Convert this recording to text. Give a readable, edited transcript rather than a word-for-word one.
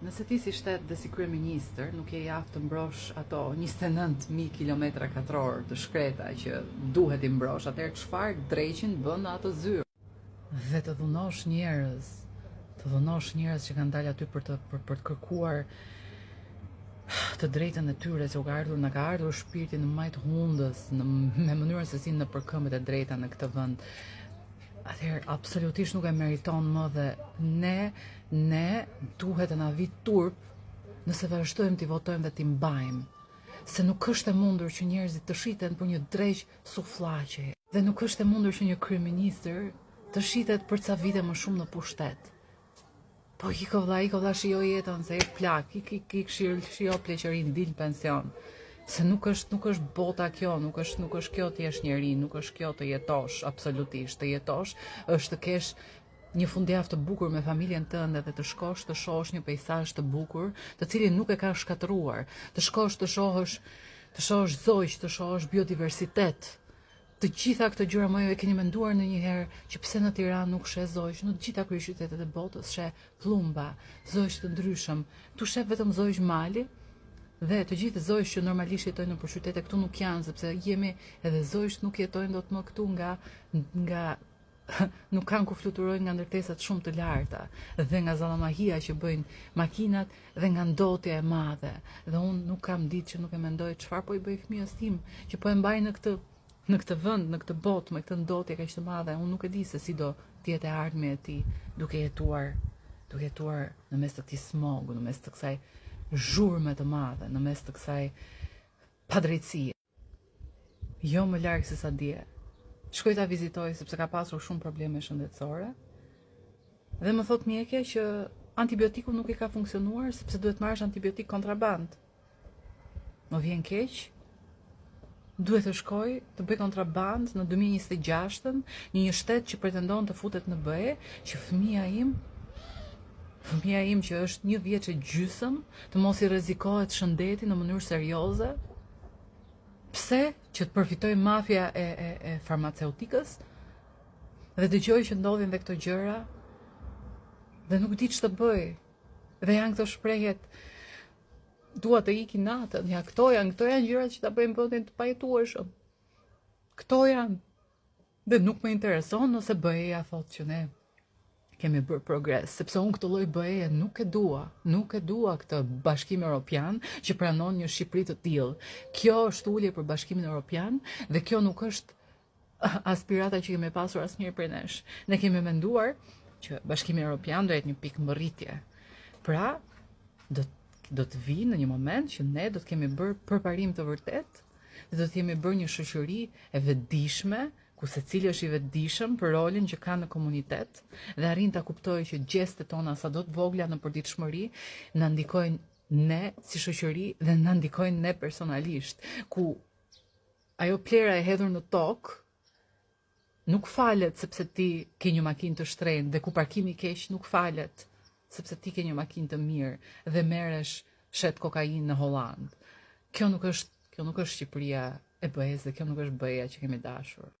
Nëse ti si shtet dhe si kryeministër nuk je aftë të mbrosh ato 29.000 km² të shkreta që duhet i mbrosh, atëherë çfarë dreqin bën ato zyrë? Dhe të dhunosh njerëz që kanë dalë aty për të kërkuar të drejtën e tyre, se na ka ardhur shpirti në majt hundës, me mënyrën se si në përkëmbet e drejta në këtë vend. Atëherë absolutisht nuk e meriton më dhe ne duhet të na vi turp nëse vazhdojmë t'i votojmë dhe t'i mbajmë. Se nuk është e mundur që njerëzit të shiten për një dreq sufllaqe. Dhe nuk është e mundur që një kryeministër të shitet për ca vite më shumë në pushtet. Po iko vlla shijo jetën se e plak, shijo pleqërin, dil pension. Se nuk është bota kjo, nuk është kjo të jesh njeri, nuk është kjo të jetosh, absolutisht. Të jetosh është të kesh një fundjavë të bukur me familjen tënde dhe të shkosh të shohësh një peizazh të bukur, të cilin nuk e ka shkatëruar. Të shkosh të shohësh zogj, të shohësh biodiversitet. Të gjitha këto gjëra më e keni menduar ndonjëherë që pse në Tiranë nuk sheh zogj, në të gjitha kryeqytetet e botës sheh pllumba, zogj të ndryshëm. Tu sheh vetëm zogj mali. Dhe të gjithë zojsh që normalisht jetojnë në qytete këtu nuk janë, sepse jemi edhe zojsh nuk jetojnë dot më këtu nga nuk kanë ku fluturojnë nga ndërtesat shumë të larta dhe nga zallamahia që bëjnë makinat dhe nga ndotja e madhe. Dhe unë nuk kam ditë që nuk e mendoj çfarë po i bëj fëmijës tim që po e mbaj në këtë vend, në këtë botë me këtë ndotje kaq të madhe. Unë nuk e di se si do të jetë e ardhmja e tij duke jetuar në mes të këtij smogu, në mes të kësaj zhurme të madhe, në mes të kësaj padrejtësie. Jo më larg se sa dje. Shkoj ta vizitoj sepse ka pasur shumë probleme shëndetësore. Dhe më thot mjekja që antibiotiku nuk i ka funksionuar sepse duhet marrësh antibiotik kontraband. Më vjen keq. Duhet të shkoj të bëj kontraband në 2026 në një shtet që pretendon të futet në BE, që fëmia im që është 1 vjeç e gjysëm të mos i rrezikohet shëndeti në mënyrë serioze. Pse? Që të përfitoj mafia e farmaceutikës. Dhe dëgjoj që ndodhin dhe këto gjëra dhe nuk di ç'të bëj. Dhe janë këto shprehjet dua të iki natën. Ja, këto janë gjërat që ta bëjnë vendin të pajetueshëm. Këto janë. Dhe nuk më intereson nëse BE-ja thotë që ne kemi bërë progres, sepse unë këtë lloj BE nuk e dua. Nuk e dua këtë Bashkim Evropian që pranon një Shqipëri të tillë. Kjo është ulje për Bashkimin Evropian dhe kjo nuk është aspirata që kemi pasur asnjëherë prej nesh. Ne kemi menduar që Bashkimi Evropian do jetë një pikë mbërritje. Pra, do të vinë në një moment që ne do të kemi bërë përparim të vërtet dhe do të kemi bërë një shoqëri e vetëdijshme, ku secili është i vetëdijshëm për rolin që ka në komunitet dhe arrin ta kuptojë që gjestet tona sado të vogla në përditshmëri na ndikojnë ne si shoqëri dhe na ndikojnë ne personalisht, ku ajo plera e hedhur në tokë nuk falet sepse ti ke një makinë të shtrenjtë dhe ku parkimi i keq nuk falet sepse ti ke një makinë të mirë dhe merresh shet kokainë në Holland. Kjo nuk është Shqipëria e BE-s dhe kjo nuk është BE-ja që kemi dashur.